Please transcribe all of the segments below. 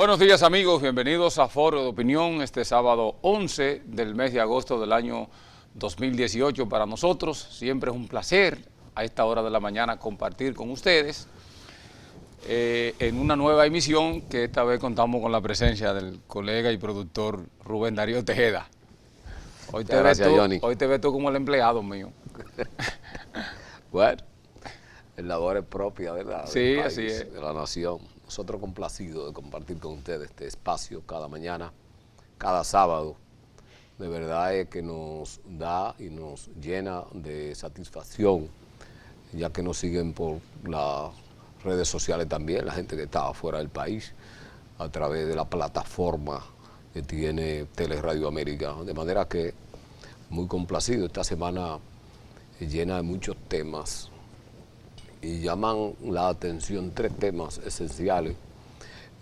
Buenos días amigos, bienvenidos a Foro de Opinión este sábado 11 del mes de agosto del año 2018. Para nosotros siempre es un placer a esta hora de la mañana compartir con ustedes en una nueva emisión que esta vez contamos con la presencia del colega y productor Rubén Darío Tejeda. Hoy te ves tú como el empleado mío. Bueno, el labor es propia, ¿verdad? Sí, país, así es. de la nación. Nosotros complacidos de compartir con ustedes este espacio cada mañana, cada sábado. De verdad es que nos da y nos llena de satisfacción, ya que nos siguen por las redes sociales también, la gente que está fuera del país, a través de la plataforma que tiene Teleradio América. De manera que muy complacido. Esta semana llena de muchos temas y llaman la atención tres temas esenciales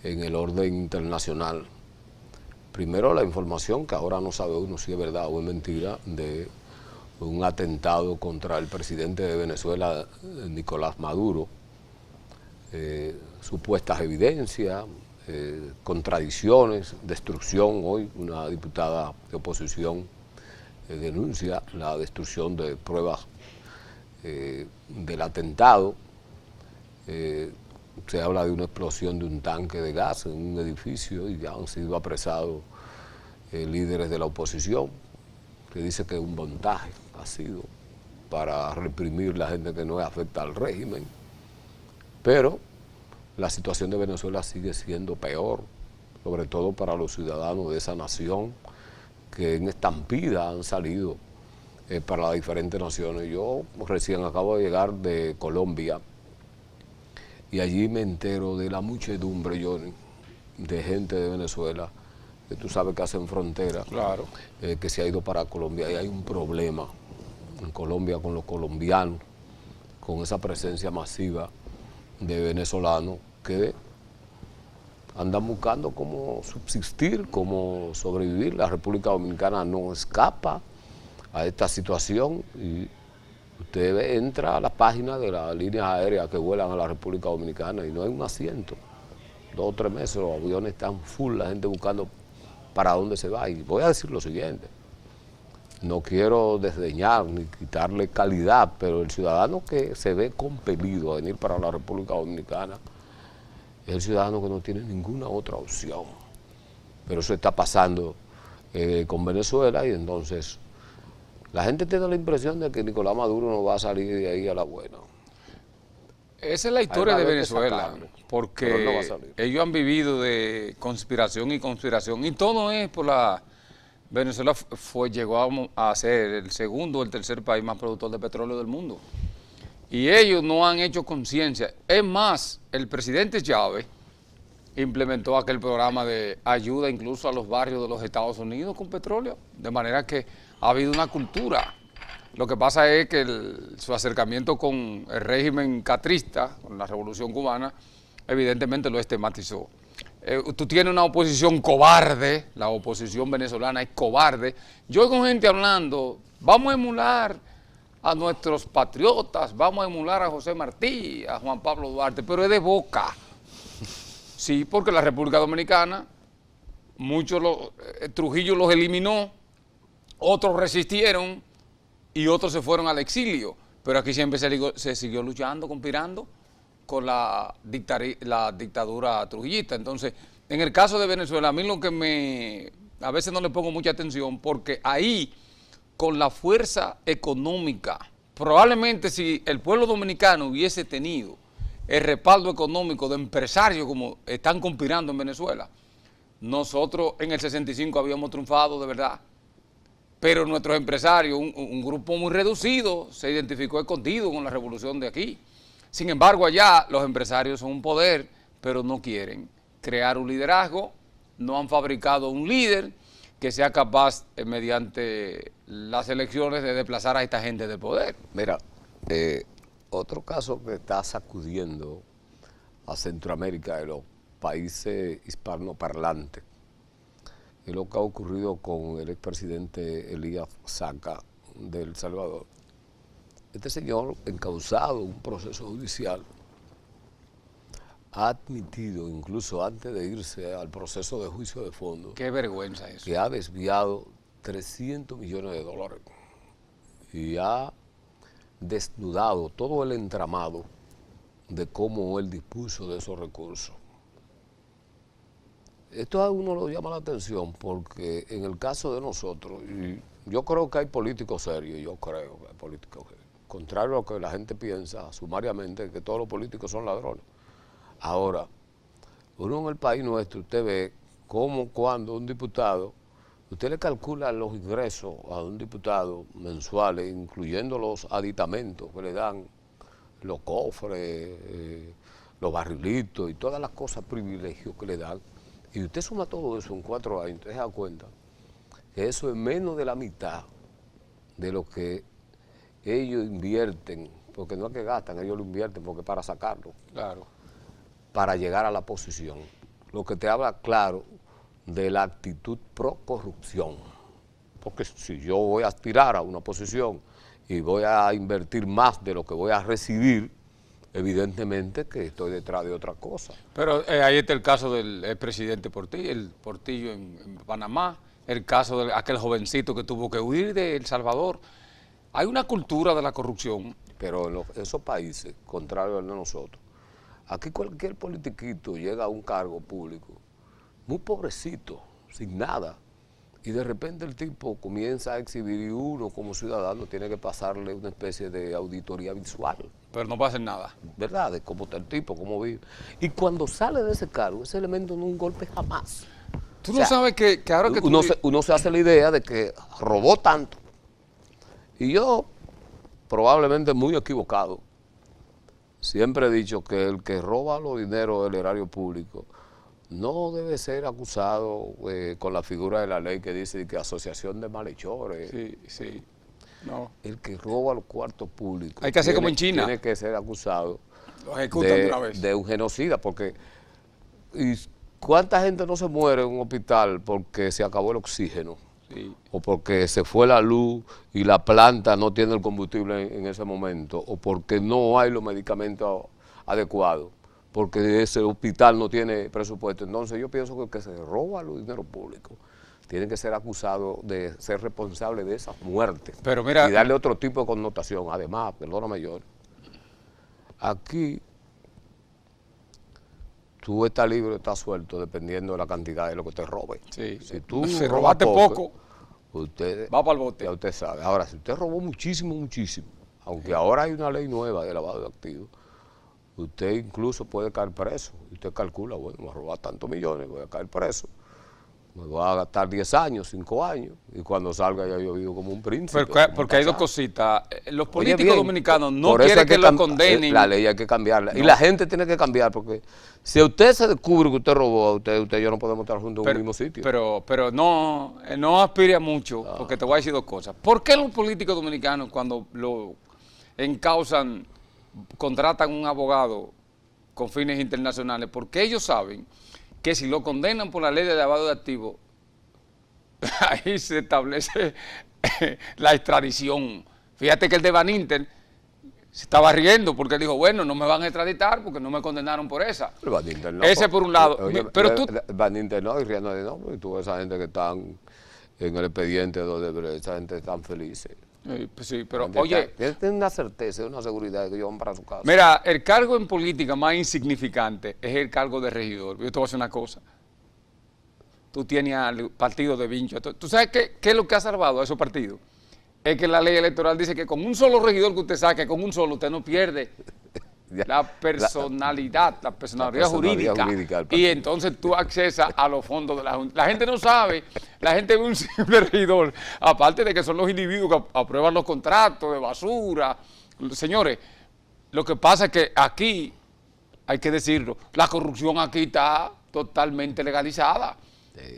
en el orden internacional. Primero, la información, que ahora no sabe uno si es verdad o es mentira, de un atentado contra el presidente de Venezuela, Nicolás Maduro. Supuestas evidencias, contradicciones, destrucción. Hoy una diputada de oposición denuncia la destrucción de pruebas del atentado. Se habla de una explosión de un tanque de gas en un edificio y ya han sido apresados líderes de la oposición, que dice que un montaje ha sido para reprimir la gente que no afecta al régimen. Pero la situación de Venezuela sigue siendo peor, sobre todo para los ciudadanos de esa nación que en estampida han salido para las diferentes naciones. Yo recién acabo de llegar de Colombia y allí me entero de la muchedumbre, Johnny, de gente de Venezuela, que tú sabes que hacen frontera, Claro. Que se ha ido para Colombia. Y hay un problema en Colombia con los colombianos, con esa presencia masiva de venezolanos que andan buscando cómo subsistir, cómo sobrevivir. La República Dominicana no escapa a esta situación y usted entra a la página de las líneas aéreas que vuelan a la República Dominicana y no hay un asiento. 2 o 3 meses los aviones están full, la gente buscando para dónde se va. Y voy a decir lo siguiente, no quiero desdeñar ni quitarle calidad, pero el ciudadano que se ve compelido a venir para la República Dominicana es el ciudadano que no tiene ninguna otra opción. Pero eso está pasando con Venezuela y entonces la gente tiene la impresión de que Nicolás Maduro no va a salir de ahí a la buena. Esa es la historia de Venezuela, porque no va a salir. Ellos han vivido de conspiración y todo es por la... Venezuela llegó a ser el segundo o el tercer país más productor de petróleo del mundo. Y ellos no han hecho conciencia. Es más, el presidente Chávez implementó aquel programa de ayuda incluso a los barrios de los Estados Unidos con petróleo, de manera que ha habido una cultura. Lo que pasa es que su acercamiento con el régimen castrista, con la Revolución Cubana, evidentemente lo estigmatizó. Tú tienes una oposición cobarde, la oposición venezolana es cobarde. Yo oigo gente hablando, vamos a emular a nuestros patriotas, vamos a emular a José Martí, a Juan Pablo Duarte, pero es de boca. Sí, porque la República Dominicana, Trujillo los eliminó, otros resistieron y otros se fueron al exilio, pero aquí siempre se siguió luchando, conspirando con la dictadura trujillista. Entonces, en el caso de Venezuela, a mí a veces no le pongo mucha atención, porque ahí, con la fuerza económica, probablemente si el pueblo dominicano hubiese tenido el respaldo económico de empresarios como están conspirando en Venezuela, nosotros en el 65 habíamos triunfado de verdad. Pero nuestros empresarios, un grupo muy reducido, se identificó escondido con la revolución de aquí. Sin embargo, allá los empresarios son un poder, pero no quieren crear un liderazgo, no han fabricado un líder que sea capaz, mediante las elecciones, de desplazar a esta gente del poder. Mira, otro caso que está sacudiendo a Centroamérica de los países hispanoparlantes es lo que ha ocurrido con el expresidente Elías Saca de El Salvador. Este señor, encausado en un proceso judicial ha admitido, incluso antes de irse al proceso de juicio de fondo, Qué vergüenza eso. que ha desviado 300 millones de dólares y ha desnudado todo el entramado de cómo él dispuso de esos recursos. Esto a uno lo llama la atención porque en el caso de nosotros, y yo creo que hay políticos serios, yo creo que hay políticos serios, contrario a lo que la gente piensa sumariamente, que todos los políticos son ladrones. Ahora, uno en el país nuestro, usted ve cómo cuando un diputado, usted le calcula los ingresos a un diputado mensuales, incluyendo los aditamentos que le dan, los cofres, los barrilitos y todas las cosas, privilegios que le dan, y usted suma todo eso en 4 años, usted se da cuenta que eso es menos de la mitad de lo que ellos invierten, porque no es que gastan, ellos lo invierten porque para sacarlo, Claro. para llegar a la posición. Lo que te habla claro de la actitud pro corrupción. Porque si yo voy a aspirar a una posición y voy a invertir más de lo que voy a recibir, evidentemente que estoy detrás de otra cosa. Pero ahí está el caso del presidente Portillo, el Portillo en Panamá, el caso de aquel jovencito que tuvo que huir de El Salvador. Hay una cultura de la corrupción. Pero en esos países, contrario al de nosotros, aquí cualquier politiquito llega a un cargo público, muy pobrecito, sin nada, y de repente el tipo comienza a exhibir y uno como ciudadano tiene que pasarle una especie de auditoría visual. Pero no pasa nada. ¿Verdad? De cómo está el tipo, cómo vive. Y cuando sale de ese cargo, ese elemento no es un golpe jamás. Tú no sabes que ahora que tú... Uno se hace la idea de que robó tanto. Y yo, probablemente muy equivocado, siempre he dicho que el que roba los dineros del erario público no debe ser acusado con la figura de la ley que dice que asociación de malhechores. Sí, sí. No. El que roba los cuartos públicos. Hay que hacer como en China. Tiene que ser acusado Lo ejecutan de una vez. de un genocida, porque ¿y cuánta gente no se muere en un hospital porque se acabó el oxígeno? Sí. O porque se fue la luz y la planta no tiene el combustible en ese momento, o porque no hay los medicamentos adecuados, porque ese hospital no tiene presupuesto. Entonces yo pienso que el que se roba los dineros públicos tiene que ser acusado de ser responsable de esas muertes. Pero mira, y darle otro tipo de connotación. Además, perdóname, John, aquí tú estás libre o estás suelto dependiendo de la cantidad de lo que te robes. sí. Si tú Si robas robaste poco, usted va para el bote. ya usted sabe. Ahora, si usted robó muchísimo, muchísimo, aunque ahora hay una ley nueva de lavado de activos, usted incluso puede caer preso. Y usted calcula, bueno, me voy a robar tantos millones, voy a caer preso. Me voy a gastar 10 años, 5 años, y cuando salga ya yo vivo como un príncipe. Porque hay dos cositas. Los Oye, políticos bien, dominicanos no por eso quieren hay que lo condenen. La ley hay que cambiarla. Y la gente tiene que cambiar, porque si a usted se descubre que usted robó, a usted y yo no podemos estar juntos en un mismo sitio. Pero no aspire a mucho, porque te voy a decir dos cosas. ¿Por qué los políticos dominicanos cuando lo encausan, contratan un abogado con fines internacionales? Porque ellos saben que si lo condenan por la ley de lavado de activos, ahí se establece la extradición. Fíjate que el de Van Inter se estaba riendo porque él dijo, bueno, no me van a extraditar porque no me condenaron por esa. Pero Van Inter no, Ese por un lado. Oye, pero tú... Van Inter no, y riendo de no, porque tú ves esa gente que están en el expediente donde esa gente están felices. Sí, pero oye... Tienen una certeza, una seguridad de que ellos van para su casa. Mira, el cargo en política más insignificante es el cargo de regidor. Yo te voy a decir una cosa. Tú tienes al partido de Vincho. ¿Tú sabes qué es lo que ha salvado a esos partidos? Es que la ley electoral dice que con un solo regidor que usted saque, con un solo, usted no pierde la personalidad jurídica. Y entonces tú accesas a los fondos de la Junta. La gente no sabe, la gente ve un simple regidor, aparte de que son los individuos que aprueban los contratos de basura. Señores, lo que pasa es que aquí, hay que decirlo, la corrupción aquí está totalmente legalizada.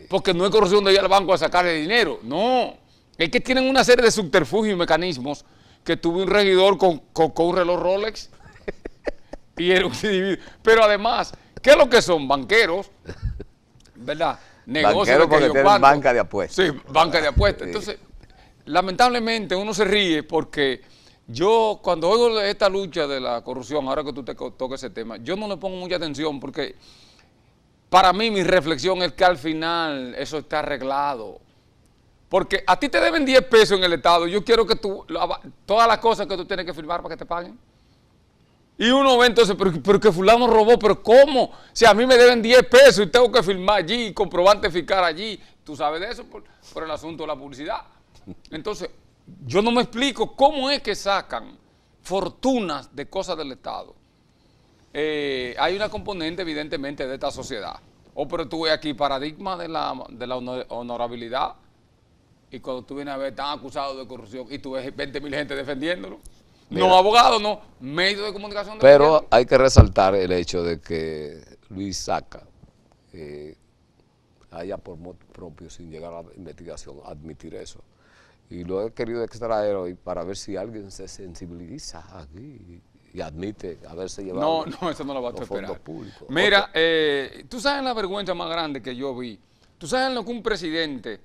Porque no es corrupción de ir al banco a sacarle dinero, no. Es que tienen una serie de subterfugios y mecanismos que tuve un regidor con un reloj Rolex y era un individuo. Pero además, ¿qué es lo que son? Banqueros, ¿verdad? Negocios Banqueros porque tienen banca de apuestas. Sí, banca de apuestas. Entonces, lamentablemente uno se ríe porque Yo, cuando oigo esta lucha de la corrupción, ahora que tú te toques ese tema, yo no le pongo mucha atención porque para mí mi reflexión es que al final eso está arreglado. Porque a ti te deben 10 pesos en el Estado, yo quiero que tú, todas las cosas que tú tienes que firmar para que te paguen. Y uno ve entonces, pero que fulano robó, pero ¿cómo? Si a mí me deben 10 pesos y tengo que firmar allí, comprobante fiscal allí, tú sabes de eso por el asunto de la publicidad. Entonces, yo no me explico cómo es que sacan fortunas de cosas del Estado. Hay una componente evidentemente de esta sociedad. Pero tú ves aquí paradigma de la honorabilidad y cuando tú vienes a ver están acusados de corrupción y tú ves 20.000 gente defendiéndolo. Mira, no abogados, no, medios de comunicación. Pero hay que resaltar el hecho de que Luis Saca haya por motu propio, sin llegar a la investigación, admitir eso. Y lo he querido extraer hoy para ver si alguien se sensibiliza aquí y admite haberse llevado eso no lo vas a esperar. Fondos públicos. Mira, tú sabes la vergüenza más grande que yo vi. Tú sabes lo que un presidente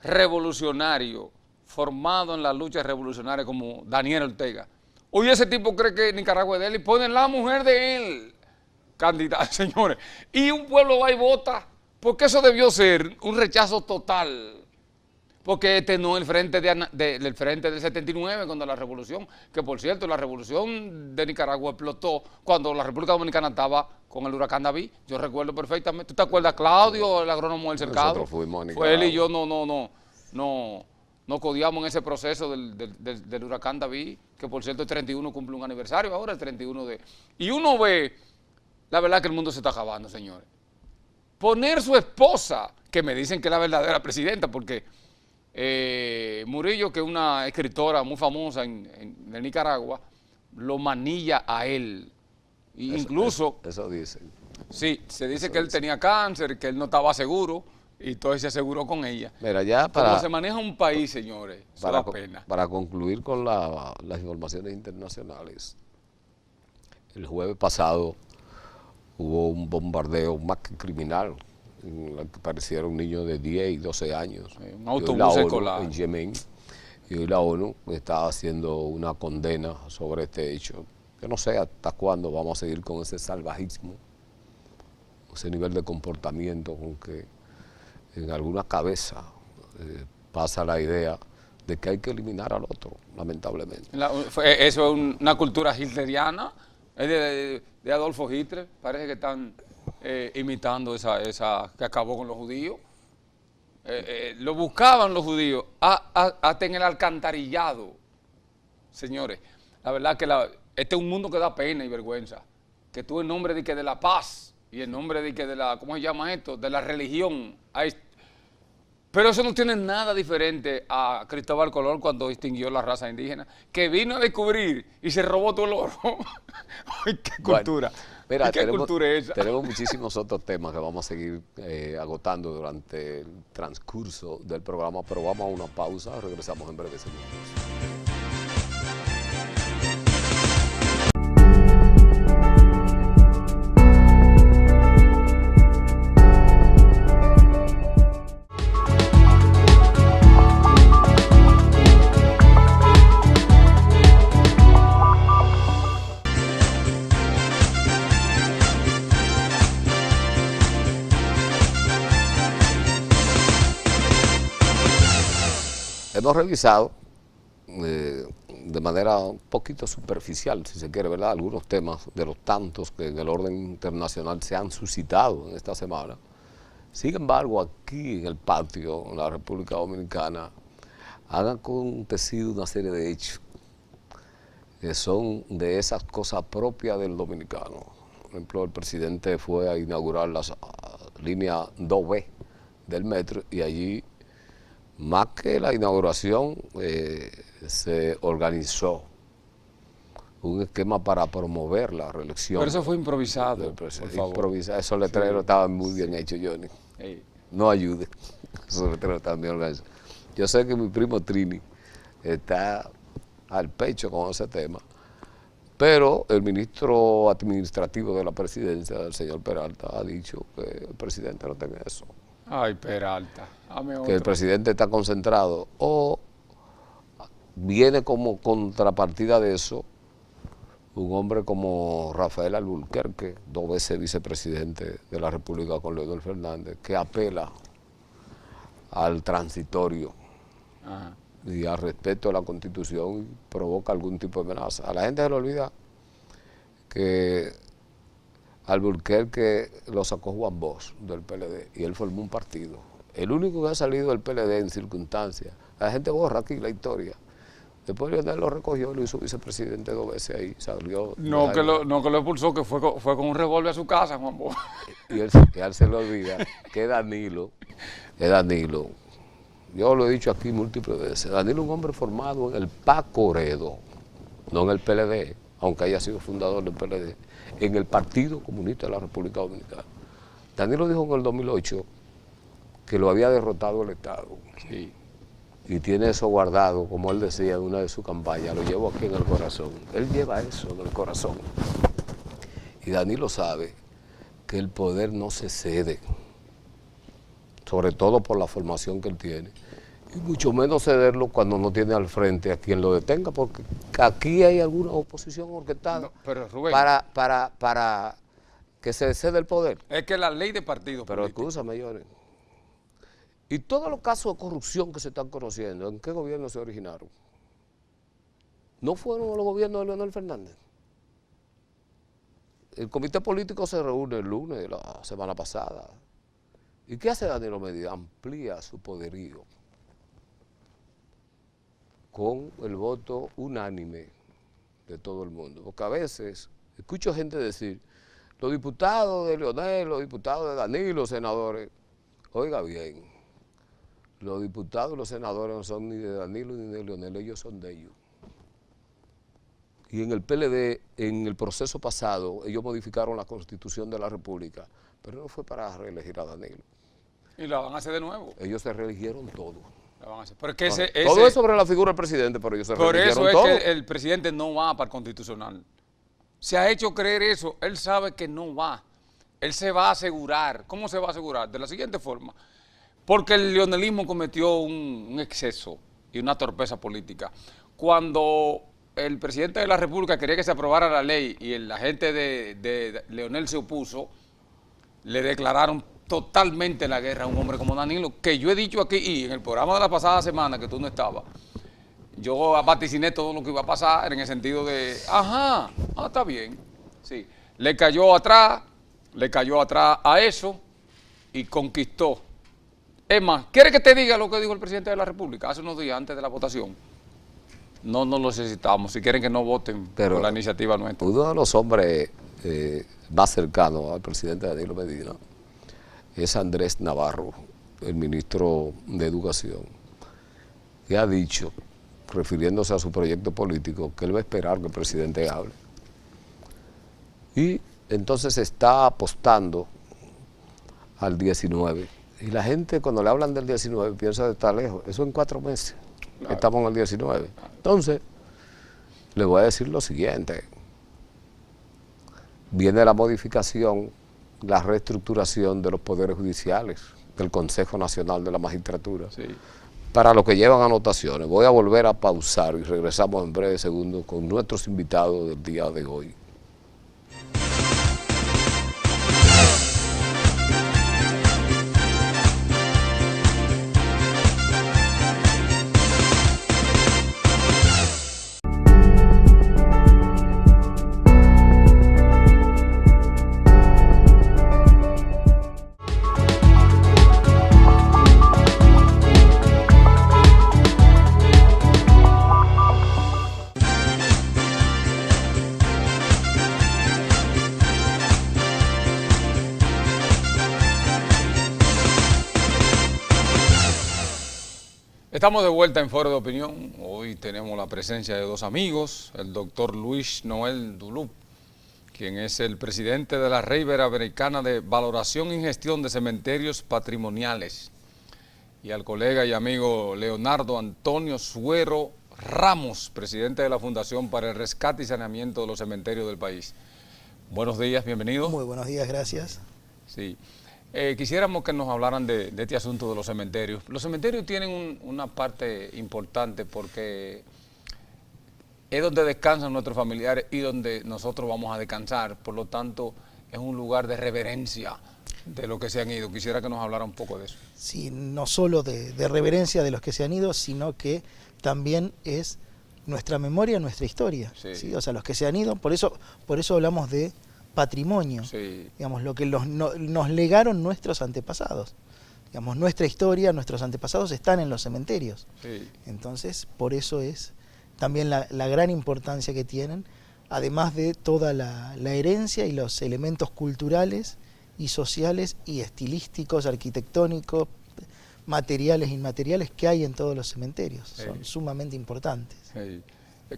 revolucionario formado en la lucha revolucionaria como Daniel Ortega. Hoy ese tipo cree que Nicaragua es de él y ponen la mujer de él candidata, señores. Y un pueblo va y vota, porque eso debió ser un rechazo total. Porque este no es el frente del frente del 79, cuando la revolución, que por cierto, la revolución de Nicaragua explotó cuando la República Dominicana estaba con el huracán David. Yo recuerdo perfectamente. ¿Tú te acuerdas, Claudio, el agrónomo del cercado? Nosotros fuimos a Nicaragua. Fue él y yo no codiamos en ese proceso del huracán David, que por cierto el 31 cumple un aniversario ahora, el 31 de... Y uno ve, la verdad que el mundo se está acabando, señores. Poner su esposa, que me dicen que es la verdadera presidenta, porque Murillo, que es una escritora muy famosa en Nicaragua, lo manilla a él. Incluso... Eso dicen. Sí, se dice que él tenía cáncer, que él no estaba seguro. Y entonces se aseguró con ella. Mira, ya como se maneja un país, señores, eso da pena. Para concluir con las informaciones internacionales, el jueves pasado hubo un bombardeo más que criminal, en el que pareciera un niño de 10 y 12 años. Un autobús escolar. En Yemen. Y hoy la ONU está haciendo una condena sobre este hecho. Yo no sé hasta cuándo vamos a seguir con ese salvajismo, ese nivel de comportamiento con que en alguna cabeza pasa la idea de que hay que eliminar al otro, lamentablemente. Eso es una cultura hitleriana, es de Adolfo Hitler, parece que están imitando esa que acabó con los judíos. Lo buscaban los judíos, hasta en el alcantarillado. Señores, la verdad que este es un mundo que da pena y vergüenza, que tú en nombre de la paz y en nombre de la, ¿cómo se llama esto?, de la religión. Pero eso no tiene nada diferente a Cristóbal Colón cuando distinguió la raza indígena, que vino a descubrir y se robó todo el oro. ¡Ay, qué cultura! Bueno, mira, ¿qué cultura es esa? Tenemos muchísimos otros temas que vamos a seguir agotando durante el transcurso del programa, pero vamos a una pausa, regresamos en breves segundos. Hemos revisado de manera un poquito superficial, si se quiere, ¿verdad?, algunos temas de los tantos que en el orden internacional se han suscitado en esta semana. Sin embargo, aquí en el patio, en la República Dominicana, han acontecido una serie de hechos que son de esas cosas propias del dominicano. Por ejemplo, el presidente fue a inaugurar la línea 2B del metro y allí, más que la inauguración, se organizó un esquema para promover la reelección. Pero eso fue improvisado, por favor. Esos letreros estaban muy bien hechos, Johnny. No ayude. Esos letreros estaban bien organizados. Yo sé que mi primo Trini está al pecho con ese tema, pero el ministro administrativo de la presidencia, el señor Peralta, ha dicho que el presidente no tenga eso. Ay, Peralta. Que el presidente está concentrado o viene como contrapartida de eso un hombre como Rafael Alburquerque, 2 veces vicepresidente de la República con Leonel Fernández, que apela al transitorio Ajá. y al respeto a la Constitución y provoca algún tipo de amenaza. A la gente se le olvida que Alburquerque lo sacó Juan Bosch del PLD y él formó un partido. El único que ha salido del PLD en circunstancias. La gente borra aquí la historia. Después Leonel lo recogió, lo hizo vicepresidente 2 veces ahí, salió. No que lo expulsó, que fue con un revólver a su casa, Juan Bosch. Y él se le olvida que Danilo, yo lo he dicho aquí múltiples veces, Danilo es un hombre formado en el Pacoredo, no en el PLD, aunque haya sido fundador del PLD, en el Partido Comunista de la República Dominicana. Danilo dijo en el 2008 que lo había derrotado el Estado. Sí. Y tiene eso guardado, como él decía en una de sus campañas, lo llevo aquí en el corazón. Él lleva eso en el corazón. Y Danilo sabe que el poder no se cede, sobre todo por la formación que él tiene. Y mucho menos cederlo cuando no tiene al frente a quien lo detenga, porque aquí hay alguna oposición orquestada No, pero Rubén, para que se ceda el poder. es que la ley de partido Pero político, escúchame, Johnny. Y todos los casos de corrupción que se están conociendo, ¿en qué gobierno se originaron? ¿No fueron los gobiernos de Leonel Fernández? El comité político se reúne el lunes de la semana pasada. ¿Y qué hace Danilo Medina? Amplía su poderío con el voto unánime de todo el mundo. Porque a veces escucho gente decir, los diputados de Leonel, los diputados de Danilo, senadores, oiga bien, los diputados y los senadores no son ni de Danilo ni de Leonel, ellos son de ellos. Y en el PLD, en el proceso pasado, ellos modificaron la Constitución de la República, pero no fue para reelegir a Danilo. y la van a hacer de nuevo. Ellos se reeligieron todo. La van a hacer. Pero es que Todo es sobre la figura del presidente, pero ellos se por reeligieron eso es todo. que el presidente no va para el constitucional. Se ha hecho creer eso. Él sabe que no va. Él se va a asegurar. ¿Cómo se va a asegurar? De la siguiente forma. Porque el leonelismo cometió un exceso y una torpeza política. Cuando el presidente de la República quería que se aprobara la ley y la gente de Leonel se opuso, le declararon totalmente la guerra a un hombre como Danilo, que yo he dicho aquí y en el programa de la pasada semana que tú no estabas, yo vaticiné todo lo que iba a pasar en el sentido de, está bien, sí, le cayó atrás a eso y conquistó. Es más, ¿quiere que te diga lo que dijo el presidente de la República hace unos días antes de la votación? No lo necesitamos, si quieren que no voten por la iniciativa nuestra. Uno de los hombres más cercanos al presidente Danilo Medina es Andrés Navarro, el ministro de Educación, que ha dicho, refiriéndose a su proyecto político, que él va a esperar que el presidente hable. Y entonces está apostando al 19. Y la gente cuando le hablan del 19 piensa de estar lejos. Eso en 4 meses. Claro. Estamos en el 19. Entonces, le voy a decir lo siguiente. Viene la modificación, la reestructuración de los poderes judiciales, del Consejo Nacional de la Magistratura, sí, para lo que llevan anotaciones. Voy a volver a pausar y regresamos en breves segundos con nuestros invitados del día de hoy. Estamos de vuelta en Foro de Opinión. Hoy tenemos la presencia de 2 amigos, el doctor Luis Noel Dulup, quien es el presidente de la Red Iberoamericana de Valoración y Gestión de Cementerios Patrimoniales, y al colega y amigo Leonardo Antonio Suero Ramos, presidente de la Fundación para el Rescate y Saneamiento de los Cementerios del país. Buenos días, bienvenidos. Muy buenos días, gracias. Sí. Quisiéramos que nos hablaran de este asunto de los cementerios. Los cementerios tienen una parte importante porque es donde descansan nuestros familiares y donde nosotros vamos a descansar. Por lo tanto, es un lugar de reverencia de los que se han ido. Quisiera que nos hablara un poco de eso. Sí, no solo de reverencia de los que se han ido, sino que también es nuestra memoria, nuestra historia. Sí. ¿Sí? O sea, los que se han ido, por eso hablamos de patrimonio, Sí. digamos, lo que nos legaron nuestros antepasados. Digamos, nuestra historia, nuestros antepasados están en los cementerios. Sí. Entonces, por eso es también la gran importancia que tienen, además de toda la herencia y los elementos culturales y sociales y estilísticos, arquitectónicos, materiales e inmateriales que hay en todos los cementerios. Sí. Son sumamente importantes. Sí.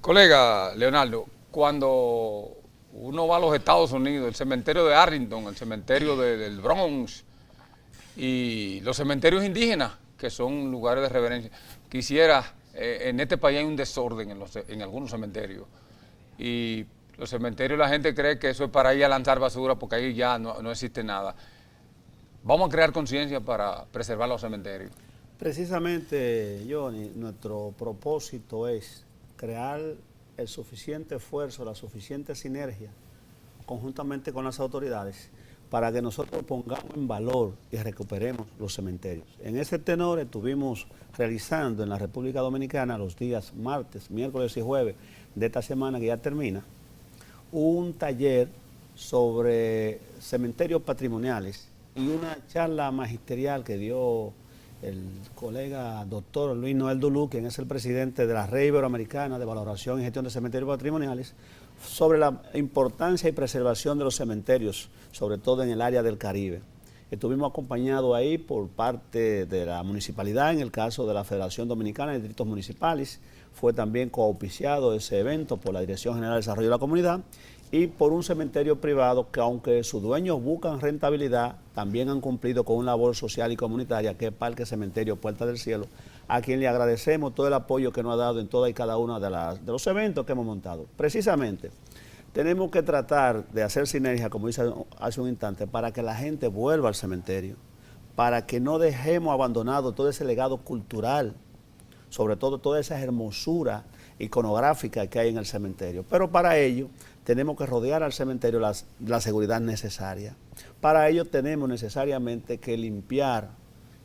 Colega Leonardo, cuando uno va a los Estados Unidos, el cementerio de Arlington, el cementerio del Bronx y los cementerios indígenas, que son lugares de reverencia, quisiera, en este país hay un desorden en algunos cementerios, y los cementerios la gente cree que eso es para ir a lanzar basura porque ahí ya no existe nada. Vamos a crear conciencia para preservar los cementerios. Precisamente, Johnny, nuestro propósito es crear el suficiente esfuerzo, la suficiente sinergia, conjuntamente con las autoridades, para que nosotros pongamos en valor y recuperemos los cementerios. En ese tenor estuvimos realizando en la República Dominicana los días martes, miércoles y jueves de esta semana que ya termina, un taller sobre cementerios patrimoniales y una charla magisterial que dio el colega doctor Luis Noel Dulú, quien es el presidente de la Red Iberoamericana de Valoración y Gestión de Cementerios Patrimoniales, sobre la importancia y preservación de los cementerios, sobre todo en el área del Caribe. Estuvimos acompañados ahí por parte de la municipalidad, en el caso de la Federación Dominicana de Distritos Municipales. Fue también coauspiciado ese evento por la Dirección General de Desarrollo de la Comunidad y por un cementerio privado que, aunque sus dueños buscan rentabilidad, también han cumplido con una labor social y comunitaria, que es Parque Cementerio Puerta del Cielo, a quien le agradecemos todo el apoyo que nos ha dado en toda y cada uno de los eventos que hemos montado. Precisamente, tenemos que tratar de hacer sinergia, como dice hace un instante, para que la gente vuelva al cementerio, para que no dejemos abandonado todo ese legado cultural, sobre todo toda esa hermosura iconográfica que hay en el cementerio. Pero para ello tenemos que rodear al cementerio la seguridad necesaria. Para ello tenemos necesariamente que limpiar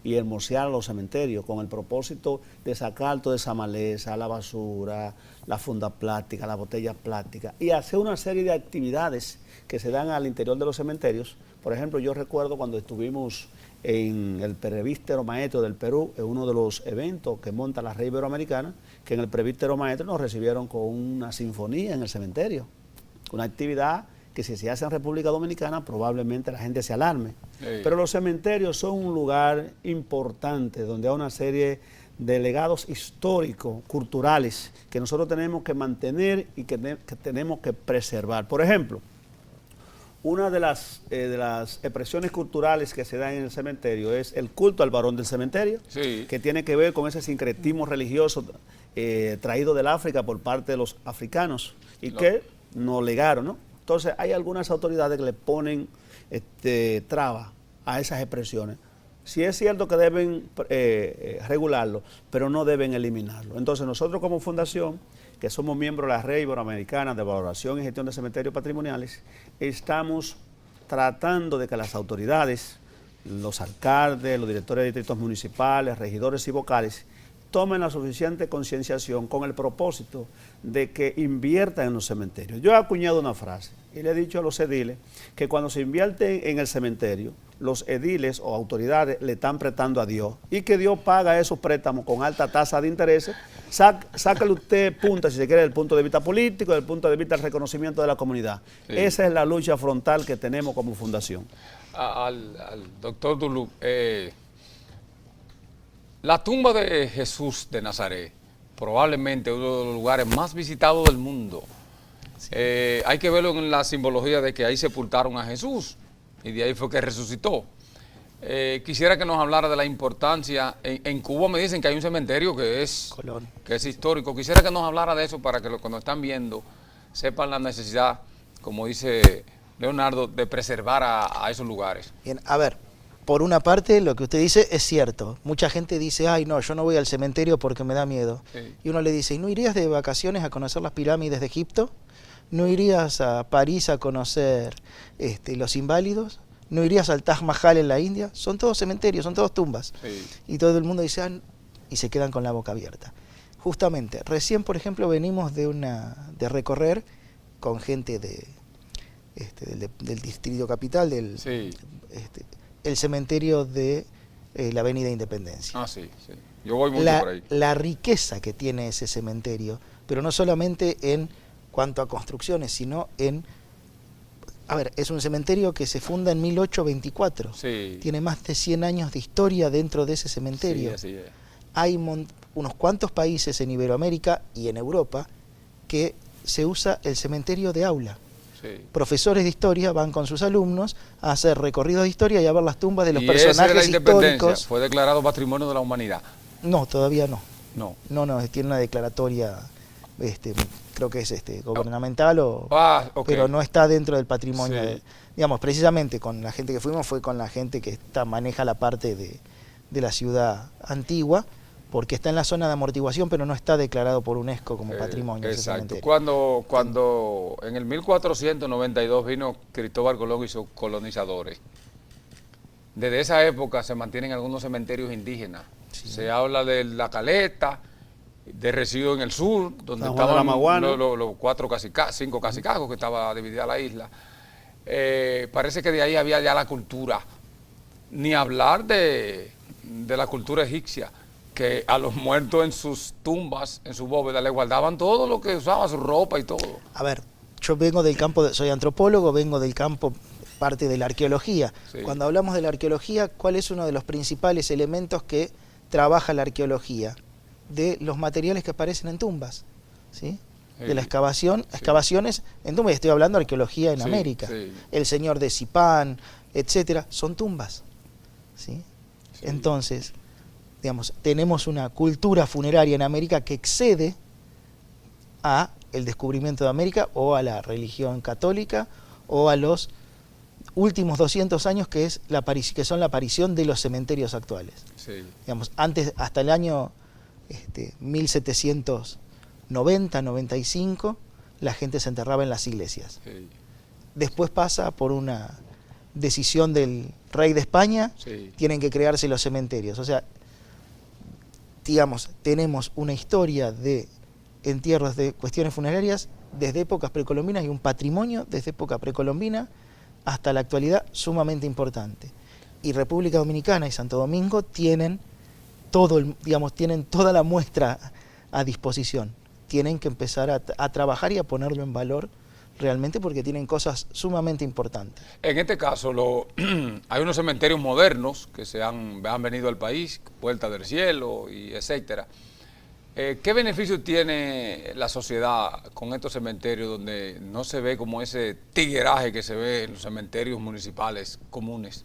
y hermosear los cementerios con el propósito de sacar toda esa maleza, la basura, la funda plástica, la botella plástica y hacer una serie de actividades que se dan al interior de los cementerios. Por ejemplo, yo recuerdo cuando estuvimos en el Presbítero Maestro del Perú, en uno de los eventos que monta la Red Iberoamericana, que en el Presbítero Maestro nos recibieron con una sinfonía en el cementerio, una actividad que si se hace en República Dominicana probablemente la gente se alarme. Sí. Pero los cementerios son un lugar importante donde hay una serie de legados históricos, culturales, que nosotros tenemos que mantener y que tenemos que preservar. Por ejemplo, una de las expresiones culturales que se dan en el cementerio es el culto al varón del cementerio, sí, que tiene que ver con ese sincretismo religioso traído del África por parte de los africanos y que nos legaron, ¿no? Entonces hay algunas autoridades que le ponen trabas a esas expresiones. Sí es cierto que deben regularlo, pero no deben eliminarlo. Entonces nosotros como fundación, que somos miembros de la Red Iberoamericana de Valoración y Gestión de Cementerios Patrimoniales, estamos tratando de que las autoridades, los alcaldes, los directores de distritos municipales, regidores y vocales, tomen la suficiente concienciación con el propósito de que inviertan en los cementerios. Yo he acuñado una frase y le he dicho a los ediles que cuando se invierte en el cementerio, los ediles o autoridades le están prestando a Dios y que Dios paga esos préstamos con alta tasa de interés. Sácale usted punta, si se quiere, desde el punto de vista político, desde el punto de vista del reconocimiento de la comunidad. Sí. Esa es la lucha frontal que tenemos como fundación. Al doctor Dulú, la tumba de Jesús de Nazaret, probablemente uno de los lugares más visitados del mundo. Sí. Hay que verlo en la simbología de que ahí sepultaron a Jesús y de ahí fue que resucitó. Quisiera que nos hablara de la importancia. En Cuba me dicen que hay un cementerio que es histórico. Quisiera que nos hablara de eso para que los que nos están viendo sepan la necesidad, como dice Leonardo, de preservar a esos lugares. Bien, a ver, por una parte, lo que usted dice es cierto. Mucha gente dice, ay, no, yo no voy al cementerio porque me da miedo. Sí. Y uno le dice, ¿y no irías de vacaciones a conocer las pirámides de Egipto? ¿No irías a París a conocer los inválidos? ¿No irías al Taj Mahal en la India? Son todos cementerios, son todos tumbas. Sí. Y todo el mundo dice, ah, y se quedan con la boca abierta. Justamente, recién, por ejemplo, venimos de recorrer con gente del Distrito Capital, Sí. el cementerio de la Avenida Independencia. Ah, sí, sí. Yo voy mucho por ahí. La riqueza que tiene ese cementerio, pero no solamente en cuanto a construcciones, sino es un cementerio que se funda en 1824. Sí. Tiene más de 100 años de historia dentro de ese cementerio. Sí, así es. Hay unos cuantos países en Iberoamérica y en Europa que se usa el cementerio de aula. Sí. Profesores de historia van con sus alumnos a hacer recorridos de historia y a ver las tumbas de los Y ese de personajes la Independencia históricos. fue declarado Patrimonio de la Humanidad. No, todavía no. No. No, tiene una declaratoria, creo que es gubernamental, Ok. pero no está dentro del patrimonio. Sí. Digamos, precisamente con la gente que fuimos fue con la gente que maneja la parte de la ciudad antigua, porque está en la zona de amortiguación, pero no está declarado por UNESCO como patrimonio. Ese Exacto. cementerio. Cuando en el 1492 vino Cristóbal Colón y sus colonizadores, desde esa época se mantienen algunos cementerios indígenas. Sí. Se habla de La Caleta, de Residuo en el sur, donde San Juan de estaban la Maguana. los cinco cacicazgos que estaba dividida la isla. Parece que de ahí había ya la cultura, ni hablar de la cultura egipcia, que a los muertos en sus tumbas, en su bóveda, le guardaban todo lo que usaban, su ropa y todo. A ver, yo vengo del campo, soy antropólogo, vengo del campo, parte de la arqueología. Sí. Cuando hablamos de la arqueología, ¿cuál es uno de los principales elementos que trabaja la arqueología? De los materiales que aparecen en tumbas, ¿sí? De la excavaciones en tumbas, y estoy hablando de arqueología en Sí, América. sí. El Señor de Zipán, etcétera, son tumbas, ¿sí? Sí. Entonces, digamos, tenemos una cultura funeraria en América que excede a el descubrimiento de América o a la religión católica o a los últimos 200 años que son la aparición de los cementerios actuales. Sí. Digamos, antes, hasta el año 1790, 95, la gente se enterraba en las iglesias. Sí. Después pasa por una decisión del rey de España, Sí. tienen que crearse los cementerios. O sea, digamos, tenemos una historia de entierros de cuestiones funerarias desde épocas precolombinas y un patrimonio desde época precolombina hasta la actualidad sumamente importante. Y República Dominicana y Santo Domingo tienen tienen toda la muestra a disposición. Tienen que empezar a trabajar y a ponerlo en valor realmente porque tienen cosas sumamente importantes. En este caso, hay unos cementerios modernos que han venido al país, Puerta del Cielo y etcétera. ¿Qué beneficio tiene la sociedad con estos cementerios donde no se ve como ese tigueraje que se ve en los cementerios municipales comunes?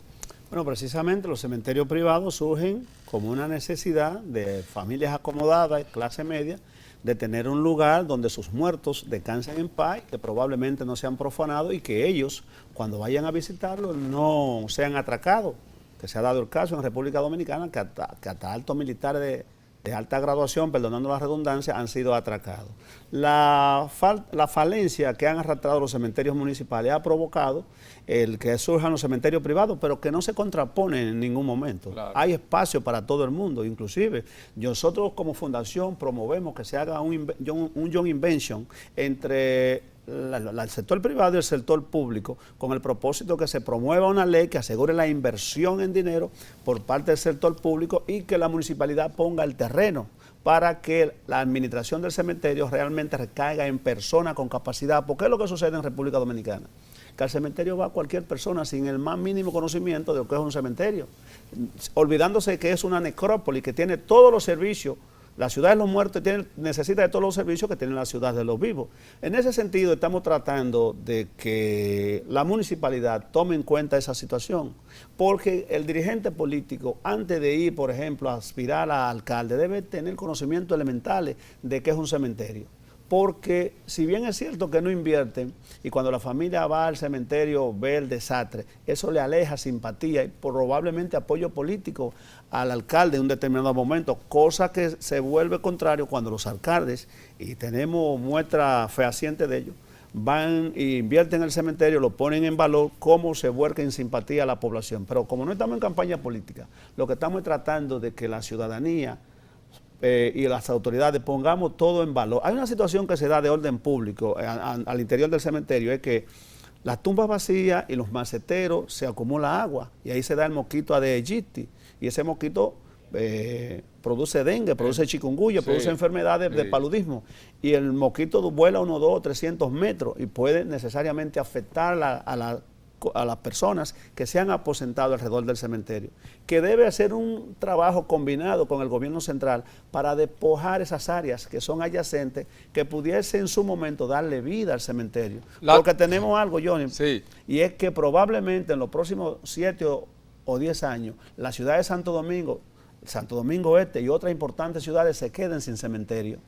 Bueno, precisamente los cementerios privados surgen como una necesidad de familias acomodadas, clase media, de tener un lugar donde sus muertos descansen en paz, que probablemente no sean profanados y que ellos, cuando vayan a visitarlos, no sean atracados, que se ha dado el caso en República Dominicana, que hasta altos militares de alta graduación, perdonando la redundancia, han sido atracados. La falencia que han arrastrado los cementerios municipales ha provocado el que surjan los cementerios privados, pero que no se contraponen en ningún momento. Claro. Hay espacio para todo el mundo, inclusive nosotros como fundación promovemos que se haga un joint invention entre el sector privado y el sector público, con el propósito que se promueva una ley que asegure la inversión en dinero por parte del sector público y que la municipalidad ponga el terreno para que la administración del cementerio realmente recaiga en personas con capacidad. Porque es lo que sucede en República Dominicana, que al cementerio va cualquier persona sin el más mínimo conocimiento de lo que es un cementerio, olvidándose que es una necrópolis que tiene todos los servicios. La ciudad de los muertos necesita de todos los servicios que tiene la ciudad de los vivos. En ese sentido, estamos tratando de que la municipalidad tome en cuenta esa situación, porque el dirigente político, antes de ir, por ejemplo, a aspirar a alcalde, debe tener conocimientos elementales de qué es un cementerio. porque si bien es cierto que no invierten, y cuando la familia va al cementerio ve el desastre, eso le aleja simpatía y probablemente apoyo político al alcalde en un determinado momento, cosa que se vuelve contrario cuando los alcaldes, y tenemos muestra fehaciente de ello, van e invierten en el cementerio, lo ponen en valor, cómo se vuelca en simpatía a la población. Pero como no estamos en campaña política, lo que estamos tratando de que la ciudadanía y las autoridades pongamos todo en valor. Hay una situación que se da de orden público al interior del cementerio, es que las tumbas vacías y los maceteros se acumula agua y ahí se da el mosquito Aedes aegypti y ese mosquito produce dengue, produce chikungunya, produce enfermedades de paludismo y el mosquito vuela unos 200 o 300 metros y puede necesariamente afectar a las personas que se han aposentado alrededor del cementerio, que debe hacer un trabajo combinado con el gobierno central para despojar esas áreas que son adyacentes, que pudiese en su momento darle vida al cementerio. Porque tenemos algo, Johnny, y es que probablemente en los próximos 7 o 10 años, la ciudad de Santo Domingo Este y otras importantes ciudades se queden sin cementerio,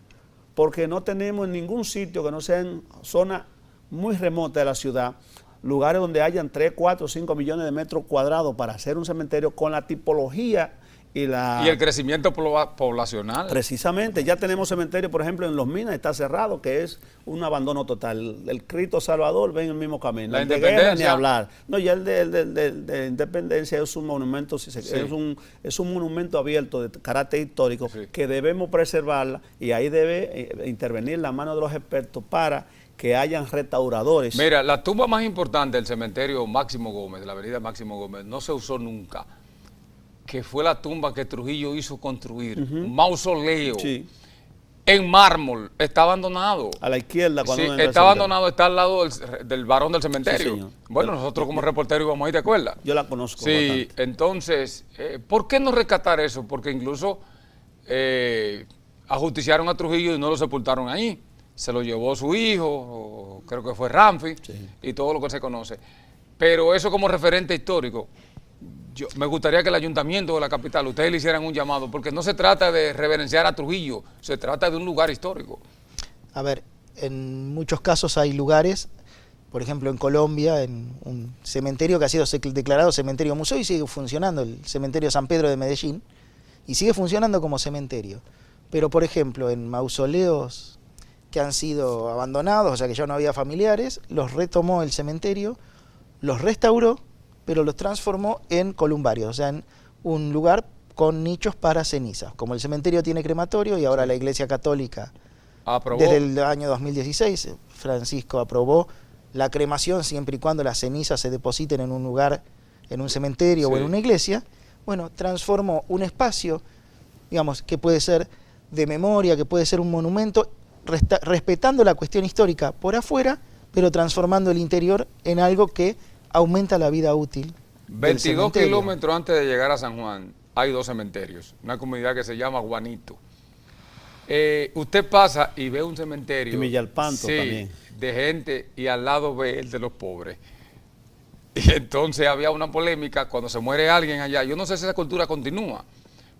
porque no tenemos en ningún sitio que no sea en zona muy remota de la ciudad, lugares donde hayan 3, 4, 5 millones de metros cuadrados para hacer un cementerio con la tipología y el crecimiento poblacional. Precisamente, ya tenemos cementerio, por ejemplo, en Los Minas está cerrado, que es un abandono total. El Cristo Salvador ven el mismo camino. La el de Guerra, ni hablar. No, ya el de Independencia es un monumento, es un monumento abierto de carácter histórico que debemos preservarla y ahí debe intervenir la mano de los expertos para que hayan restauradores. Mira, la tumba más importante del cementerio Máximo Gómez, de la avenida Máximo Gómez, no se usó nunca, que fue la tumba que Trujillo hizo construir, un mausoleo en mármol, está abandonado. A la izquierda cuando está abandonado, está al lado del varón del cementerio. Bueno, nosotros como reporteros íbamos ahí, ¿te acuerdas? Yo la conozco bastante. Entonces, ¿por qué no rescatar eso? Porque incluso ajusticiaron a Trujillo y no lo sepultaron ahí. Se lo llevó su hijo, creo que fue Ramfi, y todo lo que se conoce. Pero eso como referente histórico, me gustaría que el ayuntamiento de la capital, ustedes le hicieran un llamado, porque no se trata de reverenciar a Trujillo, se trata de un lugar histórico. A ver, en muchos casos hay lugares, por ejemplo en Colombia, en un cementerio que ha sido declarado cementerio museo y sigue funcionando, el cementerio San Pedro de Medellín, y sigue funcionando como cementerio. Pero por ejemplo en mausoleos que han sido abandonados, o sea que ya no había familiares, los retomó el cementerio, los restauró, pero los transformó en columbarios, o sea, en un lugar con nichos para cenizas. Como el cementerio tiene crematorio y ahora la Iglesia Católica, desde el año 2016, Francisco aprobó la cremación siempre y cuando las cenizas se depositen en un lugar, en un cementerio o en una iglesia, bueno, transformó un espacio, digamos, que puede ser de memoria, que puede ser un monumento, respetando la cuestión histórica por afuera, pero transformando el interior en algo que aumenta la vida útil. 22 kilómetros antes de llegar a San Juan hay 2 cementerios, una comunidad que se llama Juanito. Usted pasa y ve un cementerio. Y Millalpanto también. De gente y al lado ve el de los pobres. Y entonces había una polémica cuando se muere alguien allá. Yo no sé si esa cultura continúa,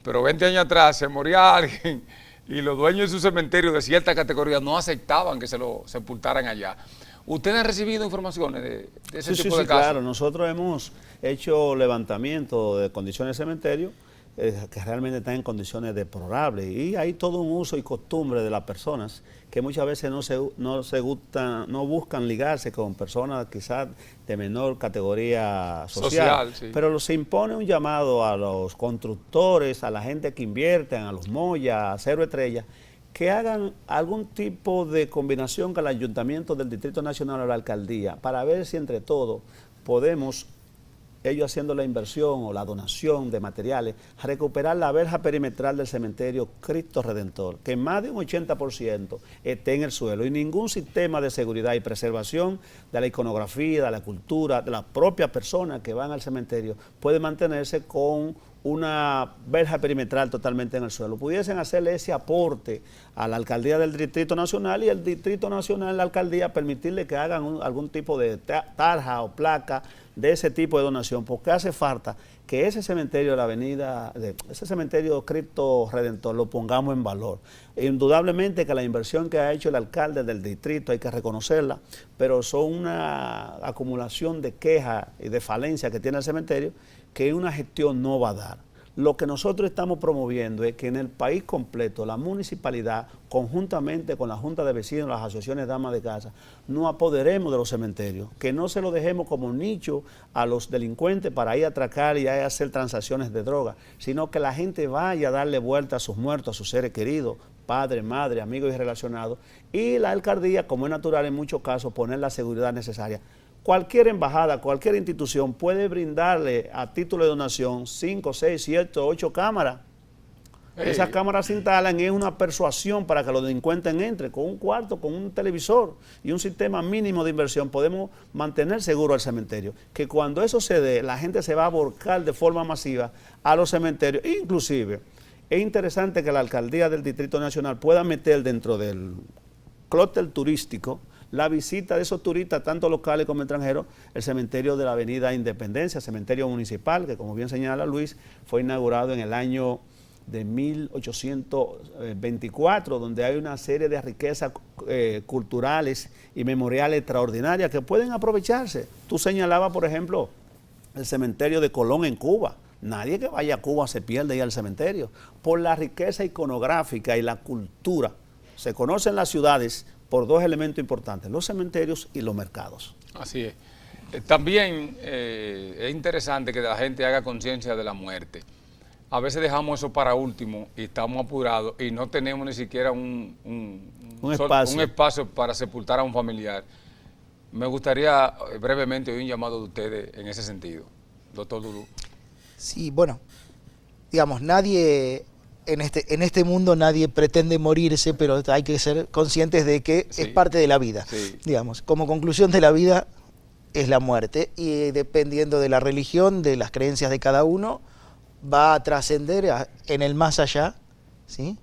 pero 20 años atrás se moría alguien y los dueños de su cementerio de cierta categoría no aceptaban que se lo sepultaran allá. ¿Ustedes han recibido informaciones de ese tipo de casos? Claro, nosotros hemos hecho levantamiento de condiciones de cementerio que realmente están en condiciones deplorables y hay todo un uso y costumbre de las personas que muchas veces no buscan ligarse con personas quizás de menor categoría social pero se impone un llamado a los constructores, a la gente que invierten, a los Moya, a Cero Estrella, que hagan algún tipo de combinación con el Ayuntamiento del Distrito Nacional o la Alcaldía para ver si entre todos podemos, ellos haciendo la inversión o la donación de materiales, recuperar la verja perimetral del cementerio Cristo Redentor, que más de un 80% esté en el suelo y ningún sistema de seguridad y preservación de la iconografía, de la cultura, de las propias personas que van al cementerio puede mantenerse con una verja perimetral totalmente en el suelo. Pudiesen hacerle ese aporte a la alcaldía del Distrito Nacional y el Distrito Nacional, la alcaldía, permitirle que hagan algún tipo de tarja o placa de ese tipo de donación, porque hace falta que ese cementerio de la avenida, ese cementerio Cristo Redentor, lo pongamos en valor. Indudablemente que la inversión que ha hecho el alcalde del distrito hay que reconocerla, pero son una acumulación de quejas y de falencias que tiene el cementerio que una gestión no va a dar. Lo que nosotros estamos promoviendo es que en el país completo la municipalidad, conjuntamente con la Junta de Vecinos, las asociaciones de amas de casa, nos apoderemos de los cementerios, que no se lo dejemos como nicho a los delincuentes para ir a atracar y a hacer transacciones de droga, sino que la gente vaya a darle vuelta a sus muertos, a sus seres queridos, padre, madre, amigos y relacionados, y la alcaldía, como es natural en muchos casos, poner la seguridad necesaria. Cualquier embajada, cualquier institución puede brindarle a título de donación 5, 6, 7, 8 cámaras. Esas cámaras se instalan y es una persuasión para que los delincuentes entren. Con un cuarto, con un televisor y un sistema mínimo de inversión podemos mantener seguro el cementerio. Que cuando eso se dé, la gente se va a volcar de forma masiva a los cementerios. Inclusive, es interesante que la alcaldía del Distrito Nacional pueda meter dentro del clúster turístico la visita de esos turistas, tanto locales como extranjeros, el cementerio de la Avenida Independencia, cementerio municipal, que como bien señala Luis, fue inaugurado en el año de 1824, donde hay una serie de riquezas culturales y memoriales extraordinarias que pueden aprovecharse. Tú señalabas, por ejemplo, el cementerio de Colón en Cuba. Nadie que vaya a Cuba se pierde ir al cementerio, por la riqueza iconográfica y la cultura. Se conocen las ciudades por dos elementos importantes, los cementerios y los mercados. Así es. También es interesante que la gente haga conciencia de la muerte. A veces dejamos eso para último y estamos apurados y no tenemos ni siquiera un espacio para sepultar a un familiar. Me gustaría brevemente oír un llamado de ustedes en ese sentido, doctor Dulú. Sí, bueno, digamos, nadie... En este mundo nadie pretende morirse, pero hay que ser conscientes de que es parte de la vida. Sí. Digamos, como conclusión de la vida es la muerte, y dependiendo de la religión, de las creencias de cada uno, va a trascender en el más allá, ¿sí?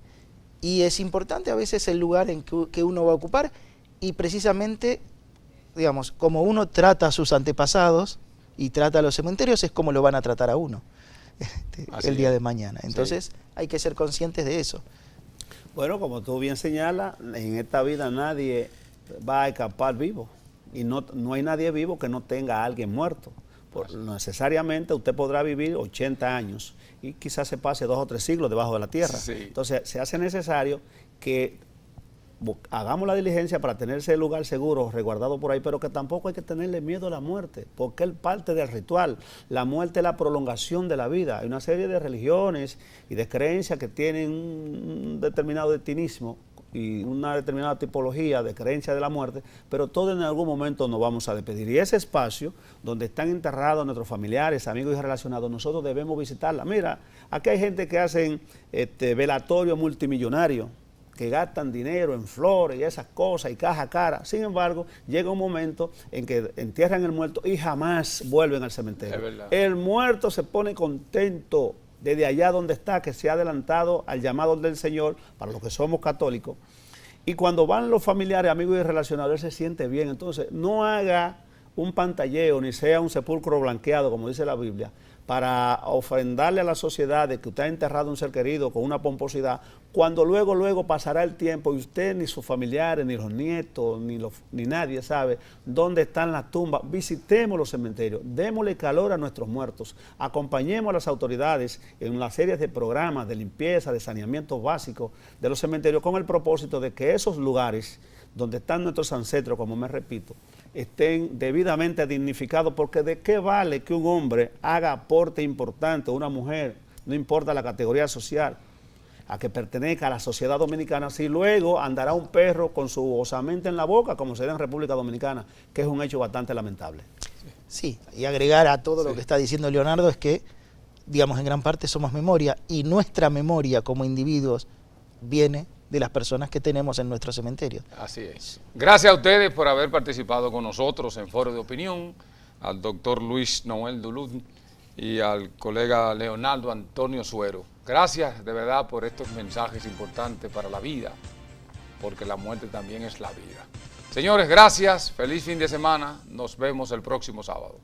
Y es importante a veces el lugar en que uno va a ocupar, y precisamente, digamos, como uno trata a sus antepasados y trata a los cementerios, es como lo van a tratar a uno el día de mañana. Entonces hay que ser conscientes de eso. Bueno, como tú bien señalas, en esta vida nadie va a escapar vivo, y no hay nadie vivo que no tenga a alguien muerto. Necesariamente usted podrá vivir 80 años y quizás se pase 2 o 3 siglos debajo de la tierra. Entonces se hace necesario que hagamos la diligencia para tener ese lugar seguro, resguardado por ahí, pero que tampoco hay que tenerle miedo a la muerte, porque es parte del ritual. La muerte es la prolongación de la vida. Hay una serie de religiones y de creencias que tienen un determinado destinismo y una determinada tipología de creencia de la muerte, pero todos en algún momento nos vamos a despedir. Y ese espacio donde están enterrados nuestros familiares, amigos y relacionados, nosotros debemos visitarla. Mira, aquí hay gente que hacen velatorio multimillonario, que gastan dinero en flores y esas cosas y caja cara. Sin embargo, llega un momento en que entierran el muerto y jamás vuelven al cementerio. El muerto se pone contento desde allá donde está, que se ha adelantado al llamado del Señor, para los que somos católicos. Y cuando van los familiares, amigos y relacionados, él se siente bien. Entonces, no haga un pantalleo, ni sea un sepulcro blanqueado, como dice la Biblia, para ofrendarle a la sociedad de que usted ha enterrado a un ser querido con una pomposidad, cuando luego pasará el tiempo y usted, ni sus familiares, ni los nietos, ni nadie sabe dónde están las tumbas. Visitemos los cementerios, démosle calor a nuestros muertos, acompañemos a las autoridades en las series de programas de limpieza, de saneamiento básico de los cementerios, con el propósito de que esos lugares donde están nuestros ancestros, como me repito, estén debidamente dignificados, porque de qué vale que un hombre haga aporte importante, o una mujer, no importa la categoría social, a que pertenezca a la sociedad dominicana, si luego andará un perro con su osamenta en la boca, como se da en República Dominicana, que es un hecho bastante lamentable. Sí, y agregar a todo lo que está diciendo Leonardo es que, digamos, en gran parte somos memoria, y nuestra memoria como individuos viene de las personas que tenemos en nuestro cementerio. Así es. Gracias a ustedes por haber participado con nosotros en Foro de Opinión, al doctor Luis Noel Dulú y al colega Leonardo Antonio Suero. Gracias de verdad por estos mensajes importantes para la vida, porque la muerte también es la vida. Señores, gracias, feliz fin de semana, nos vemos el próximo sábado.